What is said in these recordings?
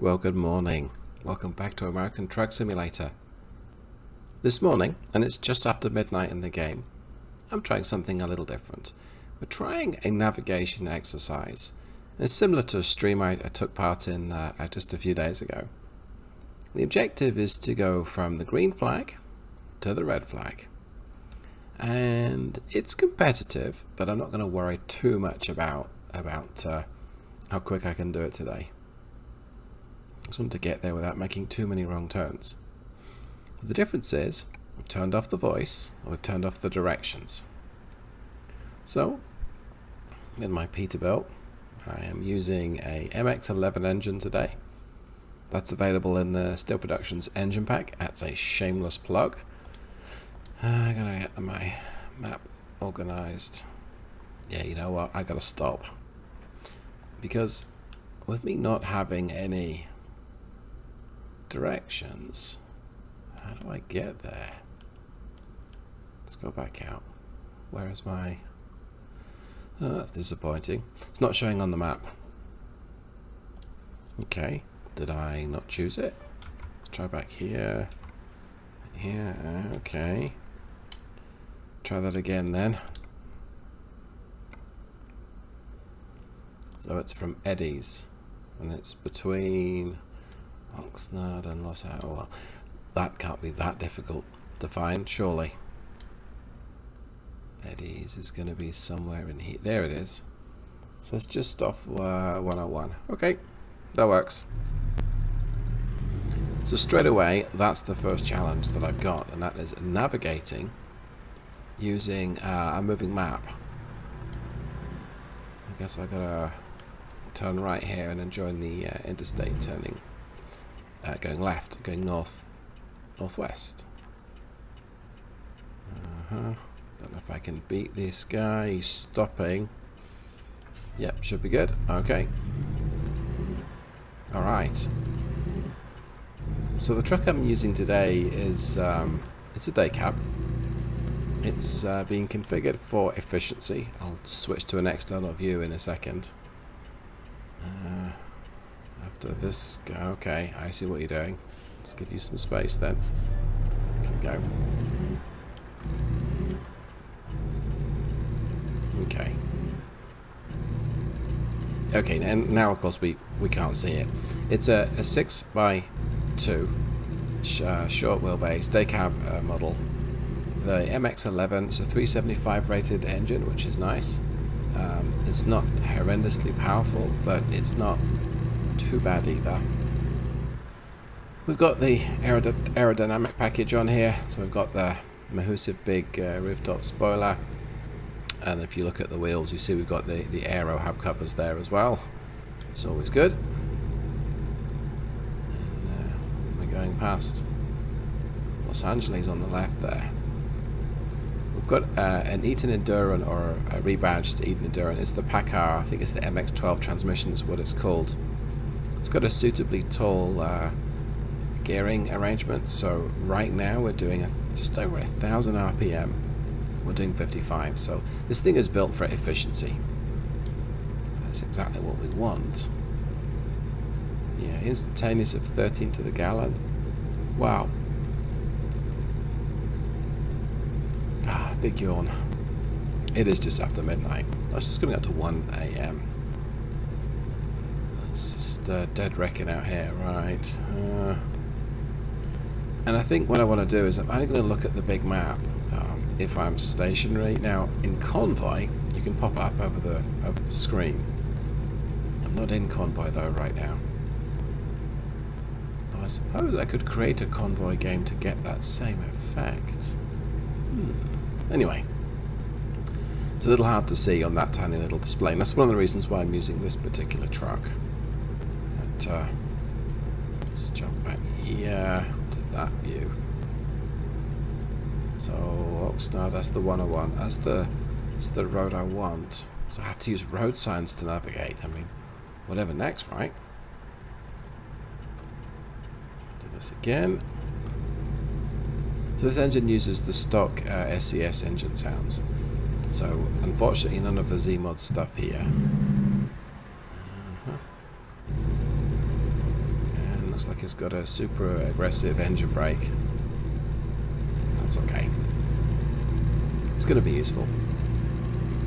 Well, good morning. Welcome back to American Truck Simulator. This morning, and it's just after midnight in the game, I'm trying something a little different. We're trying a navigation exercise. It's similar to a stream I took part in just a few days ago. The objective is to go from the green flag to the red flag. And it's competitive, but I'm not going to worry too much about how quick I can do it today. I just want to get there without making too many wrong turns. The difference is we've turned off the voice and we've turned off the directions. So, in my Peterbilt, I am using a MX-11 engine today. That's available in the Steel Productions engine pack. That's a shameless plug. I gotta get my map organized. Yeah, you know what? I gotta stop. Because with me not having any directions, how do I get there? Let's go back out. Where is my... Oh, that's disappointing. It's not showing on the map. Okay, did I not choose it? Let's try back here. Here, okay. Try that again then. So it's from Eddie's, and it's between Oxnard and Los Angeles. Well, that can't be that difficult to find, surely. Eddie's is going to be somewhere in here. There it is. So it's just off 101. Okay, that works. So straight away, that's the first challenge that I've got, and that is navigating using a moving map. So I guess I gotta turn right here and then join the interstate turning. Going left, going northwest. Don't know if I can beat this guy. He's stopping. Yep, should be good. Okay. Alright. So the truck I'm using today is it's a day cab. It's being configured for efficiency. I'll switch to an external view in a second. After this, okay, I see what you're doing. Let's give you some space then. Go. Okay. Okay, and now of course we can't see it. It's a 6x2 short wheelbase day cab model. The MX-11, it's a 375 rated engine, which is nice. It's not horrendously powerful, but it's not too bad either. We've got the aerodynamic package on here, so we've got the massive big rooftop spoiler, and if you look at the wheels, you see we've got the aero hub covers there as well. It's always good. And we're going past Los Angeles on the left there. We've got an Eaton Endurance, or a rebadged Eaton Endurance. It's the PACCAR, I think it's the MX-12 transmission is what it's called. It's got a suitably tall gearing arrangement, so right now we're doing just over 1,000 RPM. We're doing 55, so this thing is built for efficiency. That's exactly what we want. Yeah, instantaneous of 13 to the gallon. Wow. Ah, big yawn. It is just after midnight. I was just going to go to 1 AM. It's just dead wrecking out here, right? And I think what I want to do is I'm only going to look at the big map if I'm stationary. Now in Convoy, you can pop it up over the screen. I'm not in Convoy though right now. Though I suppose I could create a Convoy game to get that same effect. Anyway, it's a little hard to see on that tiny little display, and that's one of the reasons why I'm using this particular truck. But, let's jump back here to that view. So Oxnard, that's the 101. That's the road I want. So I have to use road signs to navigate. I mean, whatever next, right? Do this again. So this engine uses the stock SCS engine sounds. So unfortunately none of the Z-mod stuff here. looks like it's got a super aggressive engine brake. That's okay. It's going to be useful.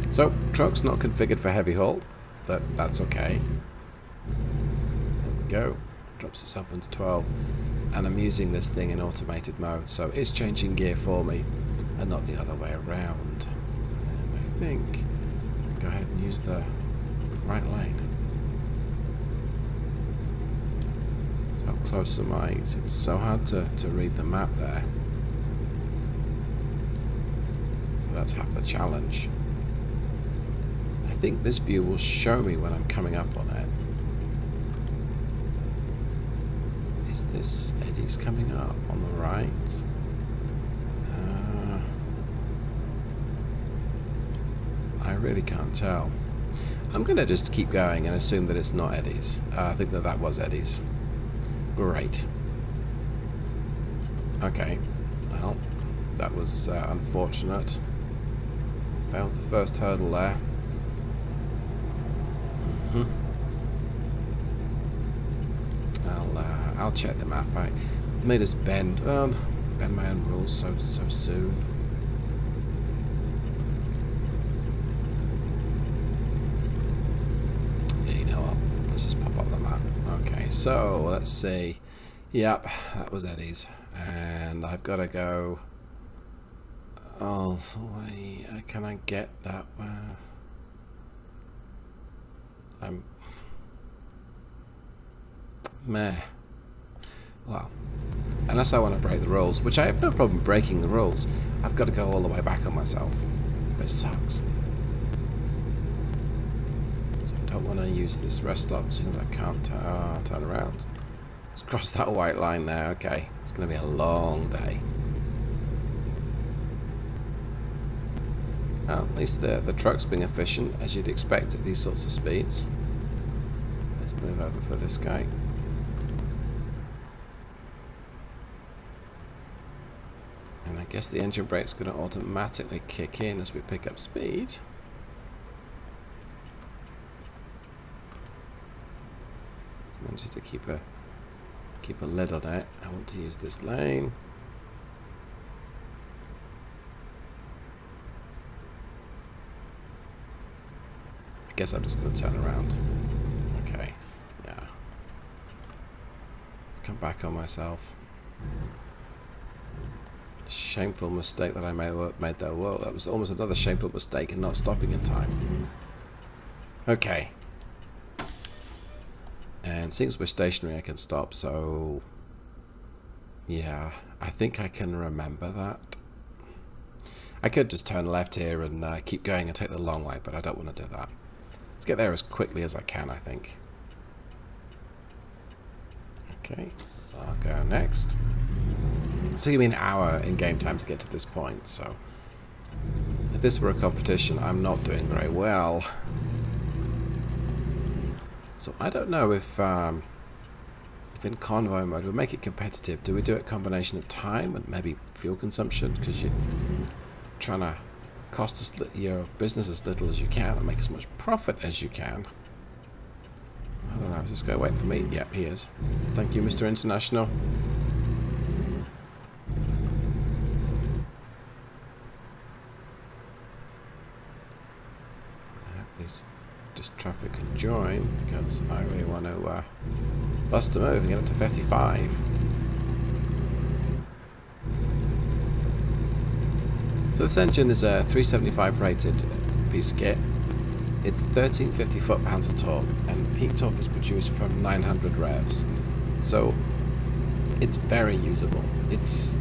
So, truck's not configured for heavy haul, but that's okay. There we go. Drops itself into 12. And I'm using this thing in automated mode, so it's changing gear for me, and not the other way around. And I think go ahead and use the right lane. So how close am I? It's so hard to read the map there. But that's half the challenge. I think this view will show me when I'm coming up on it. Is this Eddie's coming up on the right? I really can't tell. I'm going to just keep going and assume that it's not Eddie's. I think that was Eddie's. Great. Okay. Well, that was unfortunate. Failed the first hurdle there. I'll check the map. I made us bend my own rules so soon. Yeah, you know what? Let's just pop up the map. Okay, so let's see. Yep, that was Eddie's, and I've got to go. Oh, wait, can I get that? I'm meh. Well, unless I want to break the rules, which I have no problem breaking the rules, I've got to go all the way back on myself, which sucks. So I don't want to use this rest stop as soon as I can't turn around. Let's cross that white line there. Okay, it's going to be a long day. Well, at least the truck's being efficient, as you'd expect at these sorts of speeds. Let's move over for this guy. And I guess the engine brake's going to automatically kick in as we pick up speed. Managed to keep a lid on it. I want to use this lane. I guess I'm just going to turn around. Okay, yeah. Let's come back on myself. Shameful mistake that I made there. Whoa, that was almost another shameful mistake in not stopping in time. Okay. And since we're stationary, I can stop, so yeah, I think I can remember that. I could just turn left here and keep going and take the long way, but I don't want to do that. Let's get there as quickly as I can, I think. Okay, so I'll go next. It's taking me an hour in game time to get to this point, so if this were a competition, I'm not doing very well. So I don't know if in convoy mode we make it competitive. Do we do a combination of time and maybe fuel consumption? Because you're trying to cost your business as little as you can and make as much profit as you can. I don't know. Is this guy waiting for me? Yep, he is. Thank you, Mr. International. This traffic can join because I really want to bust a move and get up to 55. So this engine is a 375 rated piece of kit. It's 1350 foot-pounds of torque, and peak torque is produced from 900 revs. So it's very usable. It's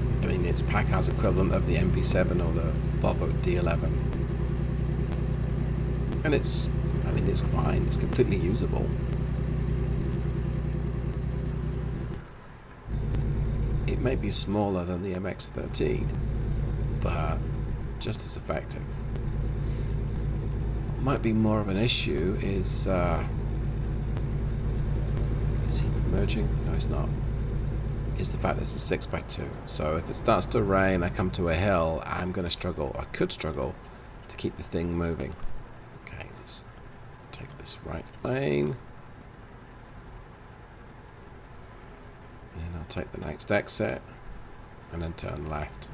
pack house equivalent of the MP7 or the Volvo D11. And it's fine. It's completely usable. It may be smaller than the MX-13, but just as effective. What might be more of an issue is he merging? No, he's not. Is the fact that it's a 6x2. So if it starts to rain, I come to a hill, I'm going to struggle. I could struggle to keep the thing moving. Okay, let's take this right lane. take the next exit and then turn left.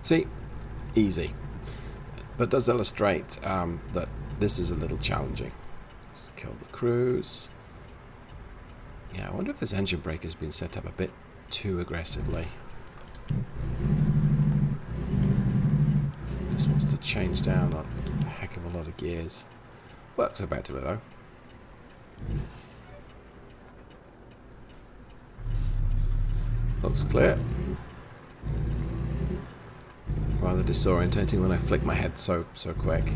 See, easy, but does illustrate that this is a little challenging. Just kill the cruise. Yeah, I wonder if this engine brake has been set up a bit too aggressively. Just wants to change down a heck of a lot of gears. Works effectively though. Looks clear. Rather disorientating when I flick my head so quick.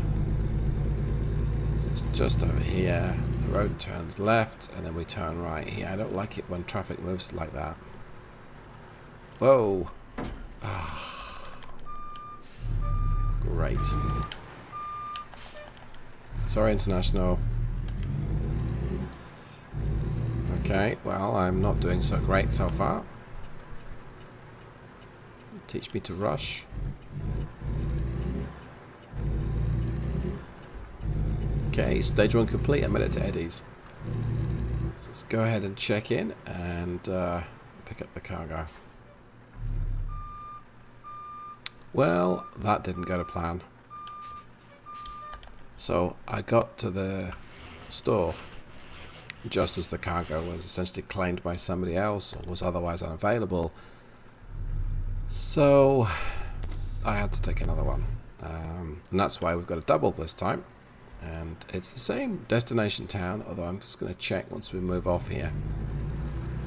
So it's just over here. The road turns left and then we turn right here. I don't like it when traffic moves like that. Whoa. Ah. Great. Sorry, International. Okay, well, I'm not doing so great so far. Teach me to rush. Okay, stage 1 complete. I made it to Eddie's. So let's go ahead and check in and pick up the cargo. Well, that didn't go to plan. So I got to the store just as the cargo was essentially claimed by somebody else or was otherwise unavailable. So I had to take another one. And that's why we've got a double this time. And it's the same destination town, although I'm just going to check once we move off here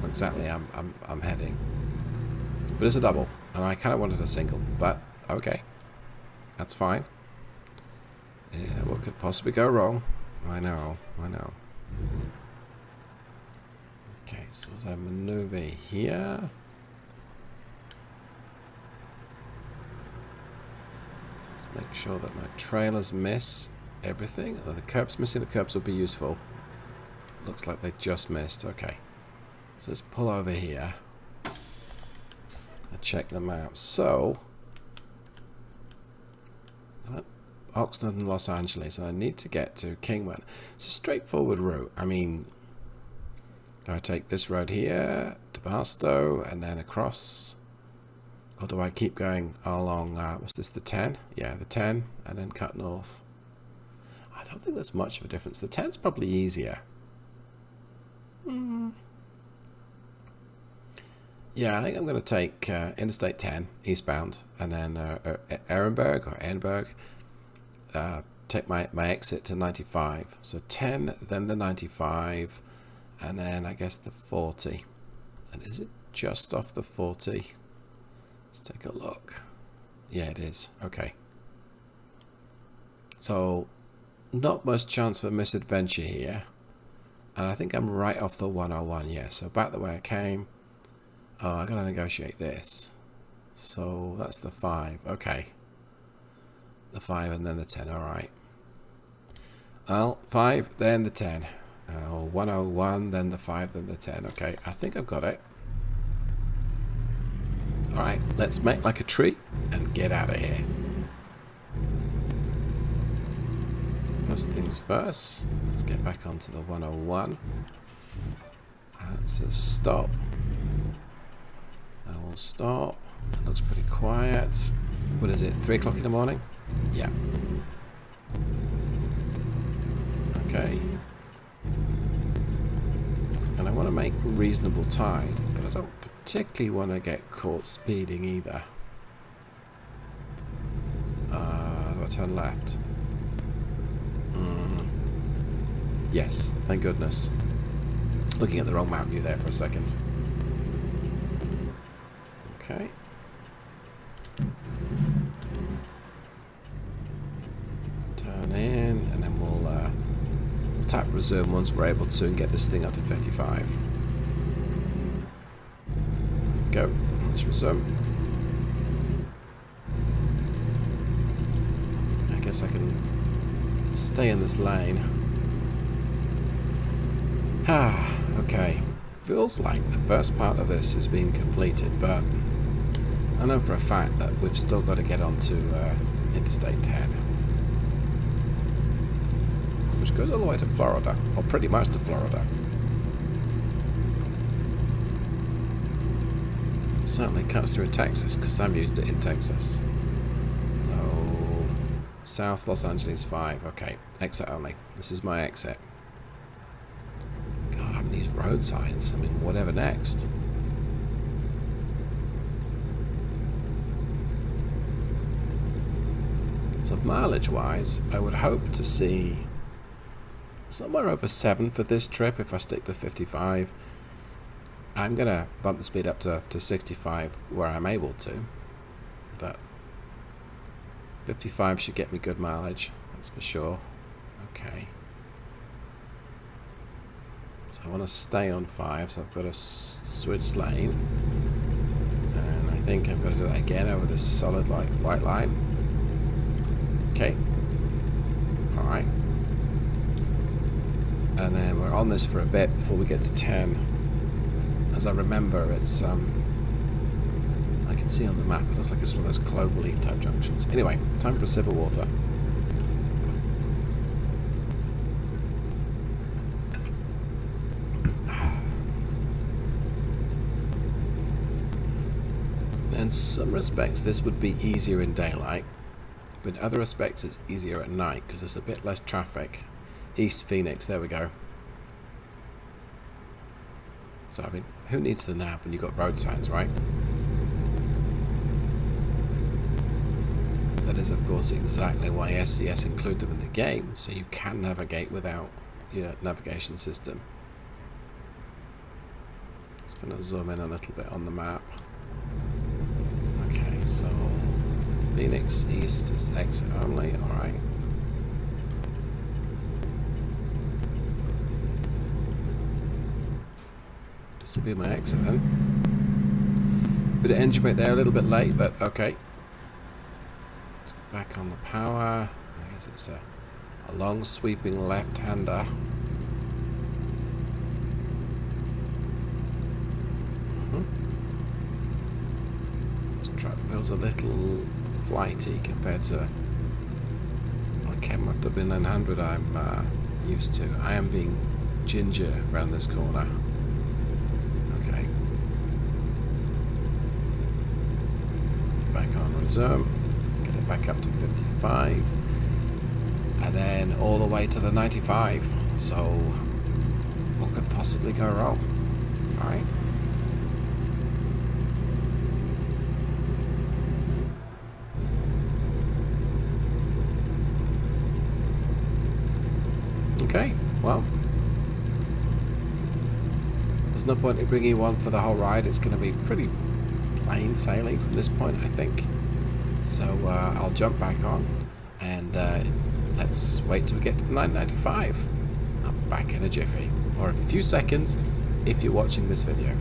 where exactly I'm heading. But it's a double, and I kind of wanted a single, but okay, that's fine. Yeah, what could possibly go wrong? I know. Okay, so as I maneuver here, let's make sure that my trailers miss everything. Although the curbs, missing the curbs would be useful. Looks like they just missed. Okay, so let's pull over here and check them out. So Oxnard and Los Angeles, and I need to get to Kingman. It's a straightforward route. I mean, do I take this road here to Barstow and then across, or do I keep going along, what's this, the 10? Yeah, the 10, and then cut north. I don't think there's much of a difference. The 10's probably easier. Yeah, I think I'm going to take Interstate 10 eastbound, and then Ehrenberg, take my exit to 95. So 10, then the 95, and then I guess the 40. And is it just off the 40? Let's take a look. Yeah, it is. Okay. So not much chance for misadventure here. And I think I'm right off the 101. Yeah, so back the way I came. Oh, I gotta negotiate this. So that's the 5. Okay. The 5 and then the 10. Alright. Well, 5, then the 10. 101, then the 5, then the 10. Okay, I think I've got it. Alright, let's make like a tree and get out of here. First things first, let's get back onto the 101. It says stop. I will stop. It looks pretty quiet. What is it, 3 o'clock in the morning? Yeah. Okay. And I want to make reasonable time, but I don't particularly want to get caught speeding either. Do I turn left? Yes, thank goodness. Looking at the wrong map view there for a second. Okay. Turn in, and then we'll tap resume once we're able to and get this thing up to 55. Go. Let's resume. I guess I can stay in this lane. Okay. Feels like the first part of this has been completed, but I know for a fact that we've still got to get onto Interstate 10, which goes all the way to Florida, or pretty much to Florida. Certainly cuts through Texas because I've used it in Texas. So, South Los Angeles 5. Okay, exit only. This is my exit. God, I haven't used road signs. I mean, whatever next. So mileage-wise, I would hope to see somewhere over 7 for this trip if I stick to 55. I'm going to bump the speed up to 65 where I'm able to, but 55 should get me good mileage, that's for sure. Okay. So I want to stay on 5, so I've got to switch lane. And I think I've got to do that again over this solid white line. Okay. Alright. And then we're on this for a bit before we get to 10. As I remember, it's I can see on the map it looks like it's one of those cloverleaf type junctions. Anyway, time for a sip of water. In some respects this would be easier in daylight, but in other respects it's easier at night because there's a bit less traffic. East Phoenix, there we go. So I mean, who needs the nav when you've got road signs, right? That is of course exactly why SCS include them in the game, so you can navigate without your navigation system. Just going to zoom in a little bit on the map. Okay, so Phoenix East is exit only, alright. This will be my exit then. Bit of engine brake there, a little bit late, but okay. Let's get back on the power. I guess it's a long sweeping left-hander. This truck feels a little flighty compared to the Kenworth W900 I'm used to. I am being ginger around this corner. Okay. Back on resume. Let's get it back up to 55. And then all the way to the 95. So, what could possibly go wrong? Right? Okay, well, there's no point in bringing you on for the whole ride. It's going to be pretty plain sailing from this point, I think. So I'll jump back on and let's wait till we get to the 995. I'm back in a jiffy, or a few seconds if you're watching this video.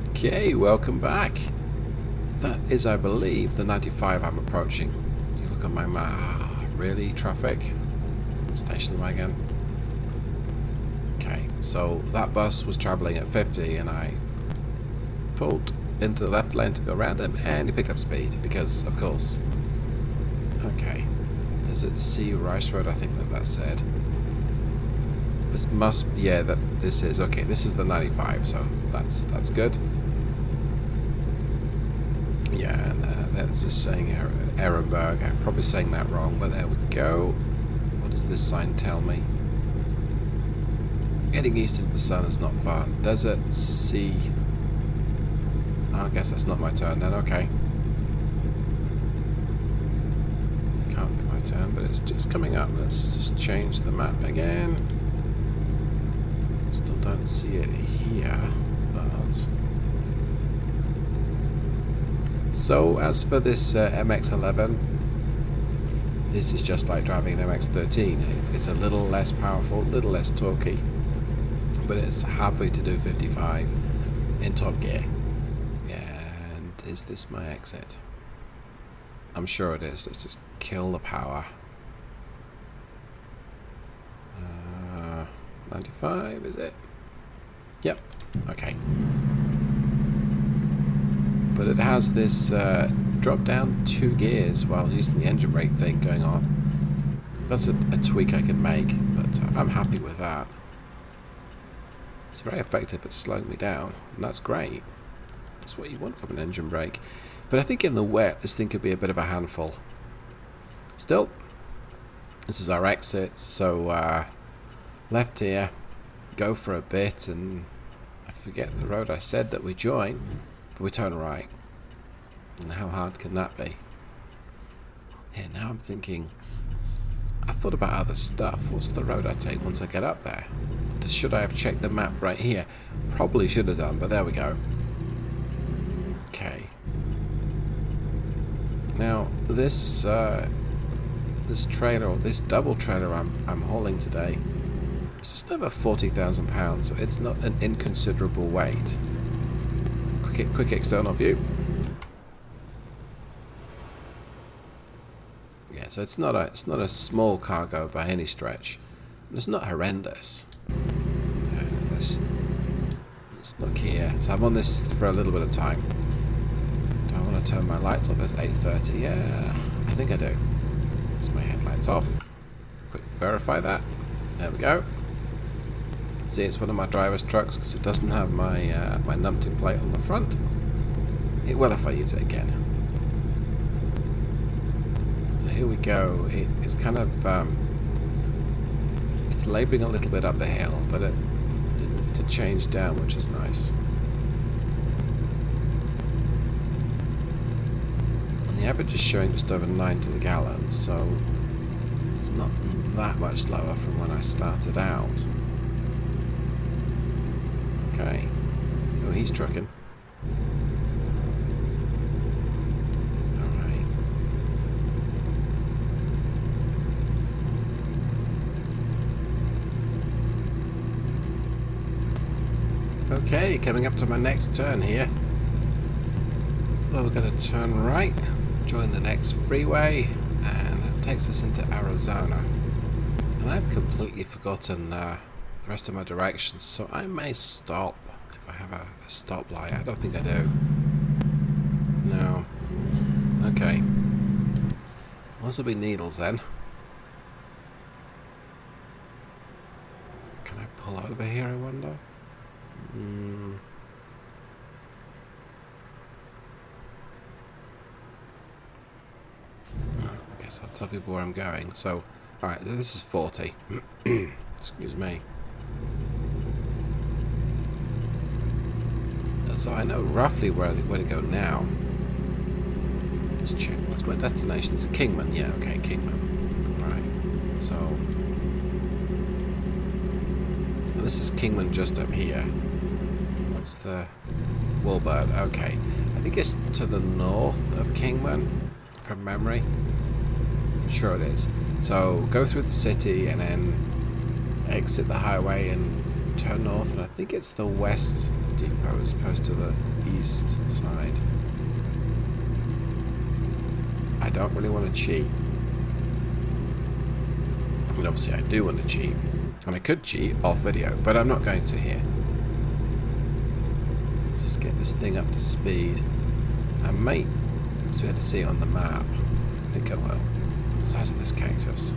Okay, welcome back. That is, I believe, the 95 I'm approaching. You look at my map. Really? Traffic? Station wagon? Okay, so that bus was travelling at 50 and I pulled into the left lane to go around him and he picked up speed because, of course. Okay. Does it see Rice Road? I think that said. This must... yeah, this is... okay, this is the 95, so that's good. Yeah, and that's just saying Ehrenberg. I'm probably saying that wrong, but there we go. What does this sign tell me? Getting east into the sun is not fun. Desert, sea. I guess that's not my turn then, okay. It can't be my turn, but it's just coming up. Let's just change the map again. Still don't see it here, but... So, as for this MX-11, this is just like driving an MX-13. It's a little less powerful, a little less torquey, but it's happy to do 55 in top gear. And is this my exit? I'm sure it is. Let's just kill the power. 95, is it? Yep. Okay. But it has this drop down 2 gears while using the engine brake thing going on. That's a tweak I can make, but I'm happy with that. It's very effective at slowing me down, and that's great. That's what you want from an engine brake. But I think in the wet, this thing could be a bit of a handful. Still, this is our exit, so left here, go for a bit, and I forget the road I said that we join, but we turn right. And how hard can that be? Yeah, now I'm thinking, I thought about other stuff. What's the road I take once I get up there? Should I have checked the map right here? Probably should have done, but there we go. Okay. Now, this trailer, or this double trailer I'm hauling today, it's just over 40,000 pounds, so it's not an inconsiderable weight. Quick external view. Yeah, so it's not a small cargo by any stretch. It's not horrendous. Let's look here. So I'm on this for a little bit of time. Do I want to turn my lights off? It's 8:30. Yeah, I think I do. Let's my headlights off. Quick verify that. There we go. You can see it's one of my driver's trucks because it doesn't have my my numpty plate on the front. It will if I use it again. So here we go. It's kind of it's labouring a little bit up the hill, but it to change down, which is nice. And the average is showing just over 9 to the gallon, so it's not that much lower from when I started out. Okay, so he's trucking. Alright. Okay, coming up to my next turn here. Well, we're going to turn right, join the next freeway, and it takes us into Arizona. And I've completely forgotten the rest of my directions, so I may stop if I have a stoplight. I don't think I do. No. Okay. Well, this will be Needles then. Can I pull over here, I wonder? I guess I'll tell people where I'm going. So, alright, this is 40. Excuse me. So I know roughly where to go now. Let's check. What's my destination? It's Kingman. Yeah, okay, Kingman. Right. So this is Kingman just up here. What's the Wallbird? Okay. I think it's to the north of Kingman, from memory. I'm sure it is. So go through the city and then exit the highway and turn north, and I think it's the west depot as opposed to the east side. I don't really want to cheat. I mean, obviously I do want to cheat, and I could cheat off video, but I'm not going to here. Let's just get this thing up to speed. I might be able to see it on the map. I think I will. The size of this cactus.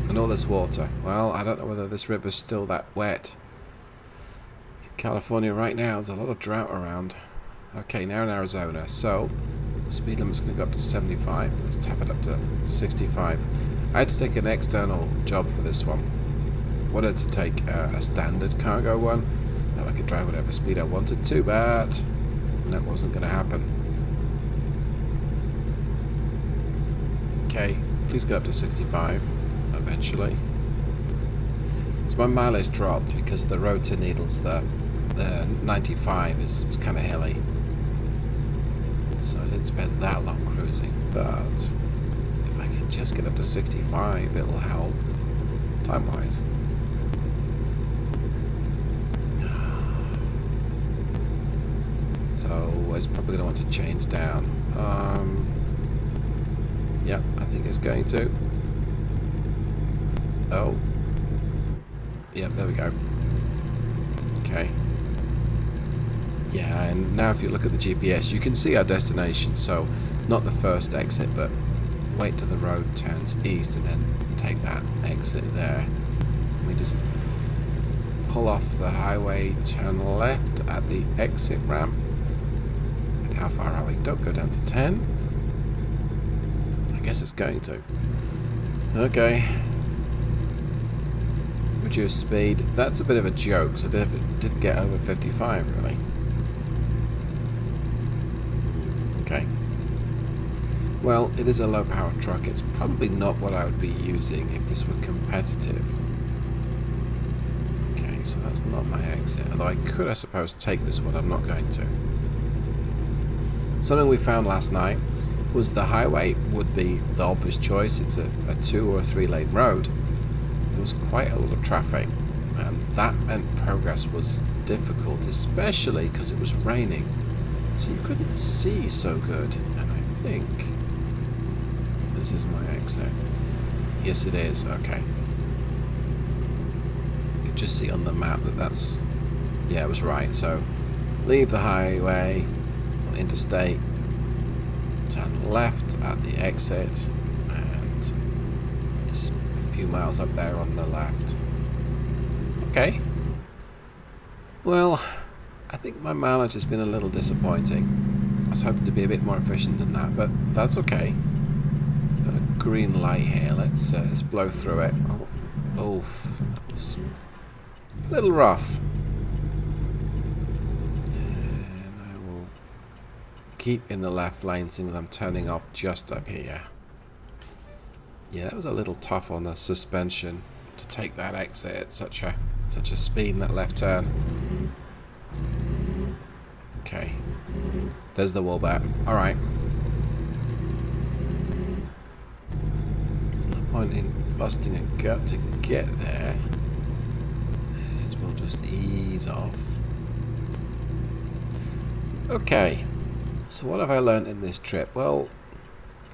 And all this water. Well, I don't know whether this river's still that wet. In California right now, there's a lot of drought around. Okay, now in Arizona. So, the speed limit's going to go up to 75. Let's tap it up to 65. I had to take an external job for this one. Wanted to take a standard cargo one. That I could drive whatever speed I wanted to, but that wasn't going to happen. Okay, please go up to 65 eventually. So my mileage dropped because the road to Needles, the 95 is kind of hilly. So I didn't spend that long cruising, but if I can just get up to 65, it'll help time-wise. So it's probably going to want to change down. Yep, I think it's going to. Oh. Yep, there we go. Okay. Yeah, and now if you look at the GPS, you can see our destination. So, not the first exit, but wait till the road turns east and then take that exit there. We just pull off the highway, turn left at the exit ramp. And how far are we? Don't go down to 10. I guess it's going to. Okay. Reduce speed. That's a bit of a joke, so I didn't get over 55 really. Okay. Well, it is a low power truck. It's probably not what I would be using if this were competitive. Okay, so that's not my exit. Although I could, I suppose, take this one. I'm not going to. Something we found last night was the highway would be the obvious choice. It's a 2 or 3 lane road. There was quite a lot of traffic, and that meant progress was difficult, especially because it was raining. So you couldn't see so good, and I think this is my exit. Yes, it is. Okay. You can just see on the map that that's... Yeah, it was right. So leave the highway, or interstate, turn left at the exit, and it's a few miles up there on the left. Okay. Well, I think my mileage has been a little disappointing. I was hoping to be a bit more efficient than that, but that's okay. Got a green light here. Let's blow through it. Oh, that was a little rough. And I will keep in the left lane, seeing that I'm turning off just up here. Yeah, that was a little tough on the suspension to take that exit at such a speed in that left turn. Okay, there's the wall back. All right. There's no point in busting a gut to get there. We'll just ease off. Okay, so what have I learned in this trip? Well,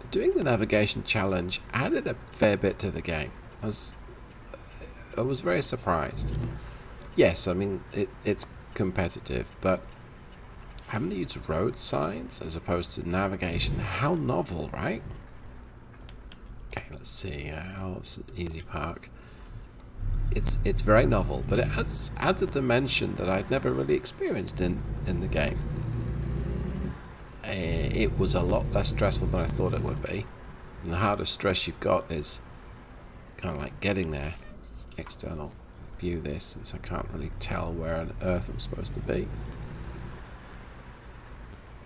doing the navigation challenge added a fair bit to the game. I was very surprised. Yes, I mean it's competitive, but having to use road signs as opposed to navigation, how novel, right? Okay, let's see. It's an easy park. It's very novel, but it adds a dimension that I'd never really experienced in the game. It was a lot less stressful than I thought it would be. And the hardest stress you've got is kind of like getting there. External view this, since I can't really tell where on earth I'm supposed to be.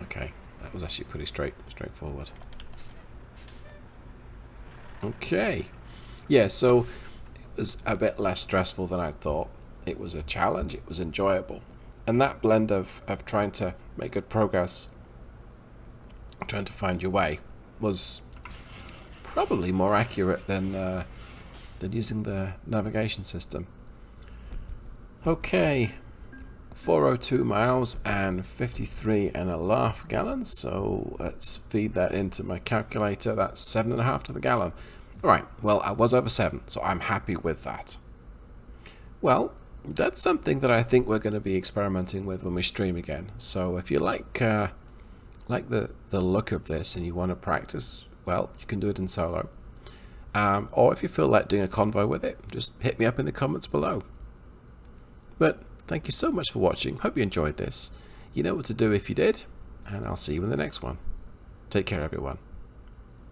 Okay, that was actually pretty straightforward. Okay, yeah, so it was a bit less stressful than I thought. It was a challenge, it was enjoyable. And that blend of trying to make good progress, trying to find your way, was probably more accurate than using the navigation system. Okay, 402 miles and 53.5 gallons. So let's feed that into my calculator. That's 7.5 to the gallon. All right, well, I was over 7, so I'm happy with that. Well, that's something that I think we're going to be experimenting with when we stream again. So if you like the look of this and you want to practice, well, you can do it in solo. Or if you feel like doing a convoy with it, just hit me up in the comments below. But thank you so much for watching. Hope you enjoyed this. You know what to do if you did, and I'll see you in the next one. Take care, everyone.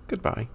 Goodbye.